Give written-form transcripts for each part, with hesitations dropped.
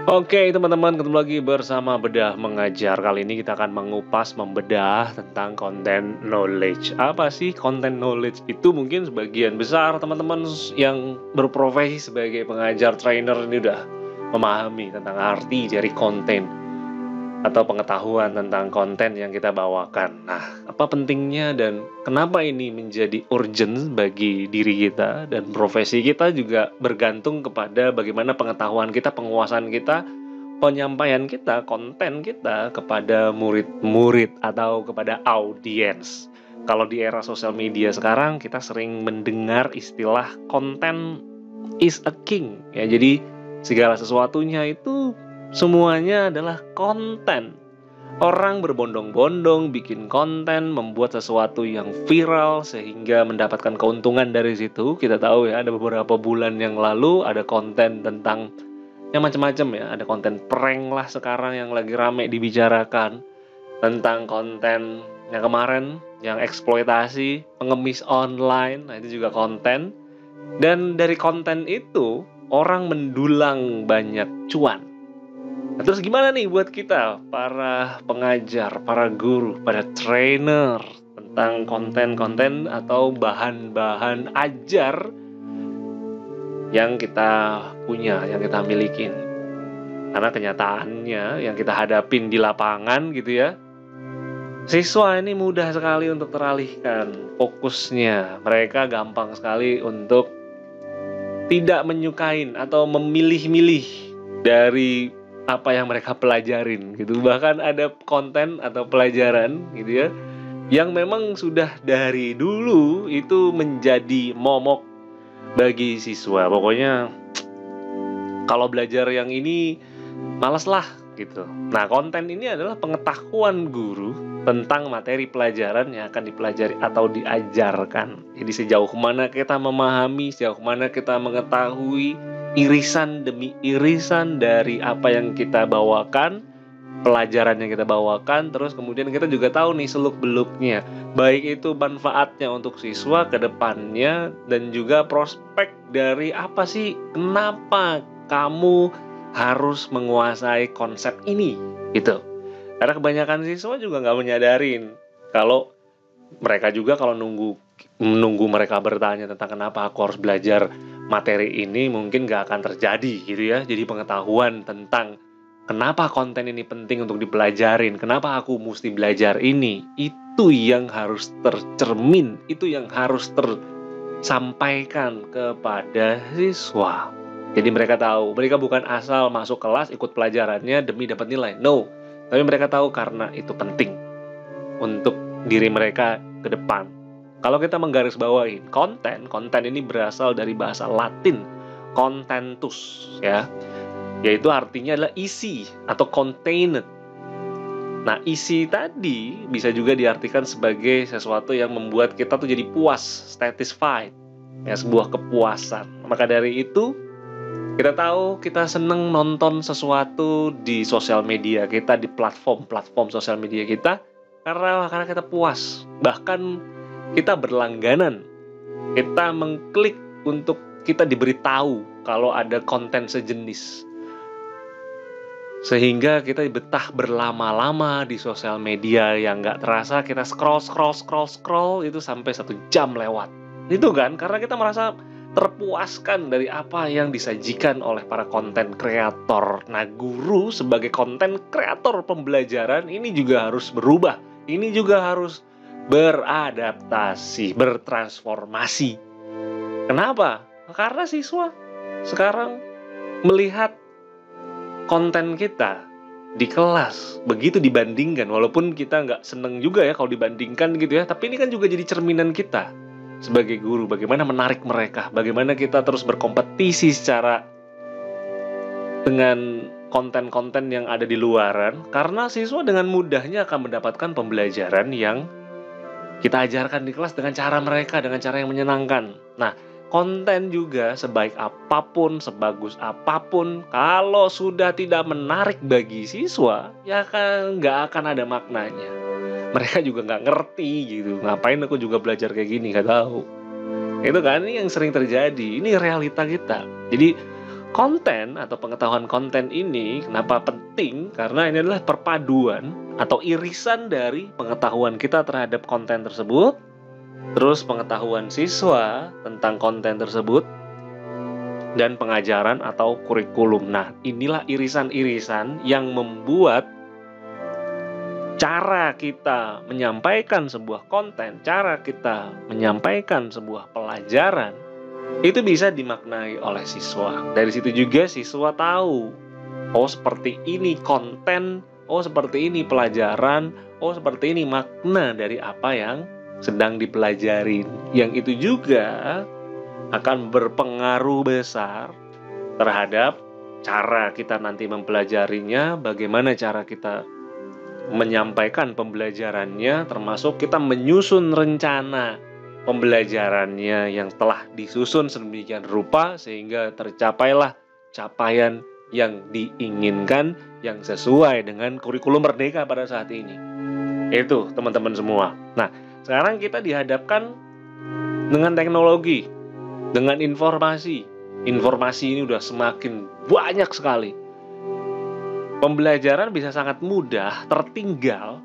Oke teman-teman, ketemu lagi bersama Bedah Mengajar. Kali ini kita akan mengupas, membedah tentang konten knowledge. Apa sih konten knowledge? Itu mungkin sebagian besar teman-teman yang berprofesi sebagai pengajar trainer ini udah memahami tentang arti dari konten atau pengetahuan tentang konten yang kita bawakan. Nah, apa pentingnya dan kenapa ini menjadi urgent bagi diri kita dan profesi kita juga bergantung kepada bagaimana pengetahuan kita, penguasaan kita, penyampaian kita, konten kita kepada murid-murid atau kepada audiens. Kalau di era sosial media sekarang kita sering mendengar istilah konten is a king ya. Jadi segala sesuatunya itu semuanya adalah konten. Orang berbondong-bondong bikin konten, membuat sesuatu yang viral sehingga mendapatkan keuntungan dari situ. Kita tahu ya, ada beberapa bulan yang lalu ada konten tentang yang macam-macam ya. Ada konten prank lah sekarang yang lagi rame dibicarakan. Tentang konten yang kemarin, yang eksploitasi, pengemis online, nah itu juga konten. Dan dari konten itu, orang mendulang banyak cuan. Nah, terus gimana nih buat kita, para pengajar, para guru, para trainer, tentang konten-konten atau bahan-bahan ajar yang kita punya, yang kita miliki. Karena kenyataannya yang kita hadapin di lapangan gitu ya, siswa ini mudah sekali untuk teralihkan fokusnya. Mereka gampang sekali untuk tidak menyukain atau memilih-milih dari apa yang mereka pelajarin gitu. Bahkan ada konten atau pelajaran gitu ya yang memang sudah dari dulu itu menjadi momok bagi siswa. Pokoknya kalau belajar yang ini malas lah gitu. Nah, konten ini adalah pengetahuan guru tentang materi pelajaran yang akan dipelajari atau diajarkan. Jadi sejauh mana kita memahami, sejauh mana kita mengetahui irisan demi irisan dari apa yang kita bawakan, pelajaran yang kita bawakan, terus kemudian kita juga tahu nih seluk-beluknya, baik itu manfaatnya untuk siswa ke depannya dan juga prospek dari apa sih, kenapa kamu harus menguasai konsep ini gitu. Karena kebanyakan siswa juga nggak menyadarin kalau mereka juga kalau menunggu mereka bertanya tentang kenapa aku harus belajar materi ini, mungkin nggak akan terjadi gitu ya. Jadi pengetahuan tentang kenapa konten ini penting untuk dipelajarin, kenapa aku mesti belajar ini, itu yang harus tercermin, itu yang harus tersampaikan kepada siswa. Jadi mereka tahu, mereka bukan asal masuk kelas ikut pelajarannya demi dapat nilai, no. Tapi mereka tahu karena itu penting untuk diri mereka ke depan. Kalau kita menggarisbawahi konten ini berasal dari bahasa Latin contentus ya, yaitu artinya adalah isi atau contained. Nah, isi tadi bisa juga diartikan sebagai sesuatu yang membuat kita tuh jadi puas, satisfied, ya, sebuah kepuasan. Maka dari itu kita tahu kita seneng nonton sesuatu di sosial media kita, di platform sosial media kita, karena kita puas. Bahkan kita berlangganan, kita mengklik untuk kita diberitahu kalau ada konten sejenis, sehingga kita betah berlama-lama di sosial media yang nggak terasa kita scroll itu sampai 1 jam lewat. Itu kan karena kita merasa terpuaskan dari apa yang disajikan oleh para konten kreator. Nah, guru sebagai konten kreator pembelajaran ini juga harus berubah. Ini juga harus beradaptasi, bertransformasi. Kenapa? Karena siswa sekarang melihat konten kita di kelas begitu dibandingkan, walaupun kita nggak seneng juga ya kalau dibandingkan gitu ya, tapi ini kan juga jadi cerminan kita sebagai guru, bagaimana menarik mereka, bagaimana kita terus berkompetisi secara dengan konten-konten yang ada di luaran, karena siswa dengan mudahnya akan mendapatkan pembelajaran yang kita ajarkan di kelas dengan cara mereka, dengan cara yang menyenangkan. Nah, konten juga sebaik apapun, sebagus apapun, kalau sudah tidak menarik bagi siswa, ya kan nggak akan ada maknanya. Mereka juga nggak ngerti gitu, ngapain aku juga belajar kayak gini, nggak tahu. Itu kan, ini yang sering terjadi, ini realita kita. Jadi konten atau pengetahuan konten ini kenapa penting? Karena ini adalah perpaduan atau irisan dari pengetahuan kita terhadap konten tersebut, terus pengetahuan siswa tentang konten tersebut, dan pengajaran atau kurikulum. Nah, inilah irisan-irisan yang membuat cara kita menyampaikan sebuah konten, cara kita menyampaikan sebuah pelajaran, itu bisa dimaknai oleh siswa. Dari situ juga siswa tahu, oh seperti ini konten, oh seperti ini pelajaran, oh seperti ini makna dari apa yang sedang dipelajari. Yang itu juga akan berpengaruh besar terhadap cara kita nanti mempelajarinya, bagaimana cara kita menyampaikan pembelajarannya, termasuk kita menyusun rencana pembelajarannya yang telah disusun sedemikian rupa sehingga tercapailah capaian yang diinginkan yang sesuai dengan kurikulum merdeka pada saat ini. Itu teman-teman semua. Nah, sekarang kita dihadapkan dengan teknologi, dengan informasi. Informasi ini udah semakin banyak sekali. Pembelajaran bisa sangat mudah tertinggal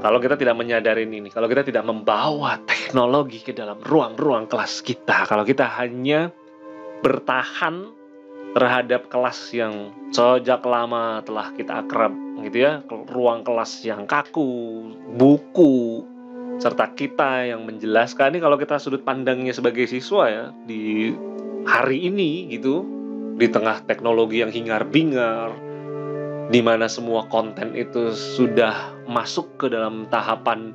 kalau kita tidak menyadari ini, kalau kita tidak membawa teknologi ke dalam ruang-ruang kelas kita, kalau kita hanya bertahan terhadap kelas yang sejak lama telah kita akrab, gitu ya, ruang kelas yang kaku, buku, serta kita yang menjelaskan. Ini kalau kita sudut pandangnya sebagai siswa ya, di hari ini gitu, di tengah teknologi yang hingar-bingar, di mana semua konten itu sudah masuk ke dalam tahapan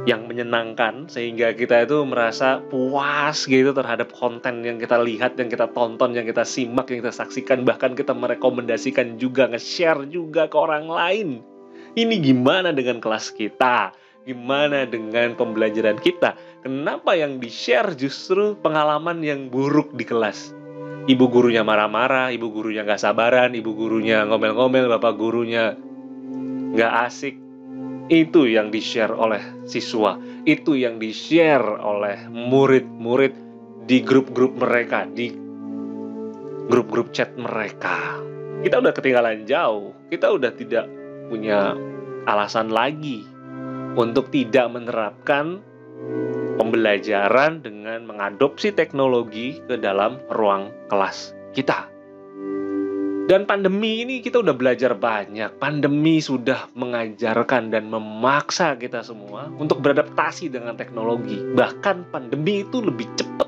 yang menyenangkan, sehingga kita itu merasa puas gitu terhadap konten yang kita lihat, yang kita tonton, yang kita simak, yang kita saksikan, bahkan kita merekomendasikan juga, nge-share juga ke orang lain. Ini gimana dengan kelas kita? Gimana dengan pembelajaran kita? Kenapa yang di-share justru pengalaman yang buruk di kelas? Ibu gurunya marah-marah, ibu gurunya gak sabaran, ibu gurunya ngomel-ngomel, bapak gurunya gak asik. Itu yang di-share oleh siswa, itu yang di-share oleh murid-murid di grup-grup mereka, di grup-grup chat mereka. Kita udah ketinggalan jauh, kita udah tidak punya alasan lagi untuk tidak menerapkan pembelajaran dengan mengadopsi teknologi ke dalam ruang kelas kita. Dan pandemi ini kita udah belajar banyak. Pandemi sudah mengajarkan dan memaksa kita semua untuk beradaptasi dengan teknologi. Bahkan pandemi itu lebih cepat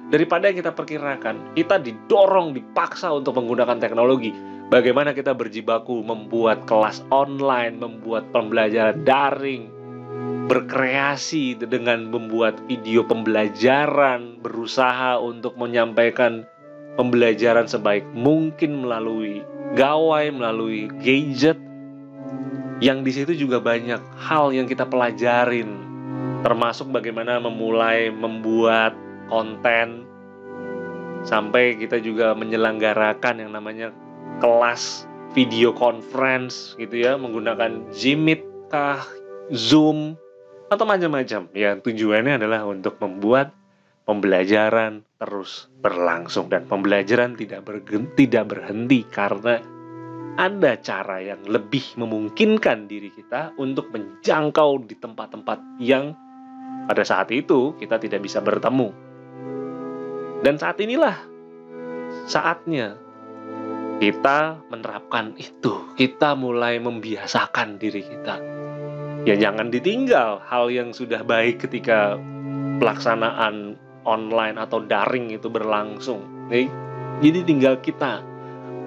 daripada yang kita perkirakan. Kita didorong, dipaksa untuk menggunakan teknologi. Bagaimana kita berjibaku membuat kelas online, membuat pembelajaran daring, berkreasi dengan membuat video pembelajaran, berusaha untuk menyampaikan pembelajaran sebaik mungkin melalui gawai, melalui gadget, yang di situ juga banyak hal yang kita pelajarin, termasuk bagaimana memulai membuat konten, sampai kita juga menyelenggarakan yang namanya kelas video conference gitu ya, menggunakan Jimit kah, Zoom, atau macam-macam. Ya, tujuannya adalah untuk membuat pembelajaran terus berlangsung, dan pembelajaran tidak berhenti karena ada cara yang lebih memungkinkan diri kita untuk menjangkau di tempat-tempat yang pada saat itu kita tidak bisa bertemu. Dan saat inilah saatnya kita menerapkan itu, kita mulai membiasakan diri kita. Ya, jangan ditinggal hal yang sudah baik ketika pelaksanaan online atau daring itu berlangsung. Jadi tinggal kita,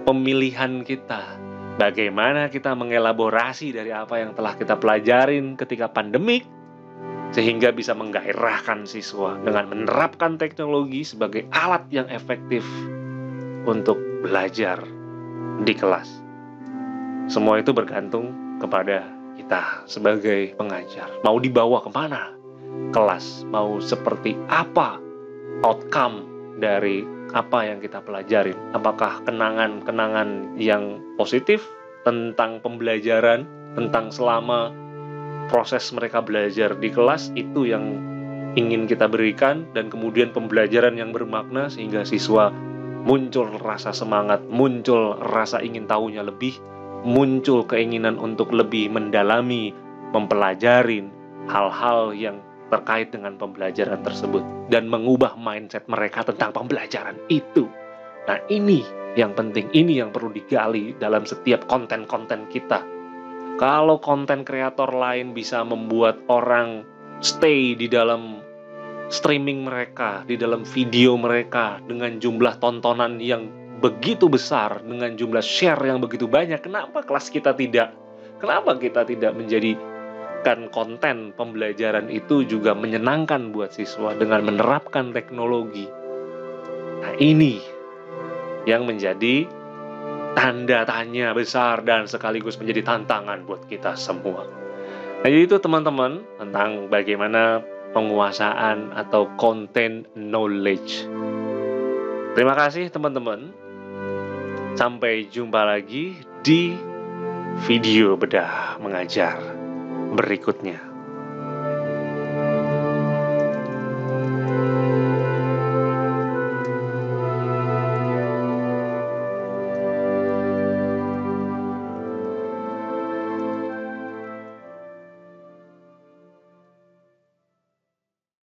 pemilihan kita, bagaimana kita mengelaborasi dari apa yang telah kita pelajarin ketika pandemik, sehingga bisa menggairahkan siswa dengan menerapkan teknologi sebagai alat yang efektif untuk belajar di kelas. Semua itu bergantung kepada kita sebagai pengajar. Mau dibawa kemana kelas, mau seperti apa outcome dari apa yang kita pelajarin. Apakah kenangan-kenangan yang positif tentang pembelajaran, tentang selama proses mereka belajar di kelas, itu yang ingin kita berikan, dan kemudian pembelajaran yang bermakna sehingga siswa muncul rasa semangat, muncul rasa ingin tahunya lebih, muncul keinginan untuk lebih mendalami, mempelajari hal-hal yang terkait dengan pembelajaran tersebut dan mengubah mindset mereka tentang pembelajaran itu. Nah, ini yang penting, ini yang perlu digali dalam setiap konten-konten kita. Kalau konten kreator lain bisa membuat orang stay di dalam streaming mereka, di dalam video mereka dengan jumlah tontonan yang begitu besar, dengan jumlah share yang begitu banyak, kenapa kelas kita tidak? Kenapa kita tidak menjadikan konten pembelajaran itu juga menyenangkan buat siswa dengan menerapkan teknologi? Nah, ini yang menjadi tanda tanya besar dan sekaligus menjadi tantangan buat kita semua. Nah, jadi itu teman-teman tentang bagaimana penguasaan atau content knowledge. Terima kasih teman-teman. Sampai jumpa lagi di video bedah mengajar berikutnya.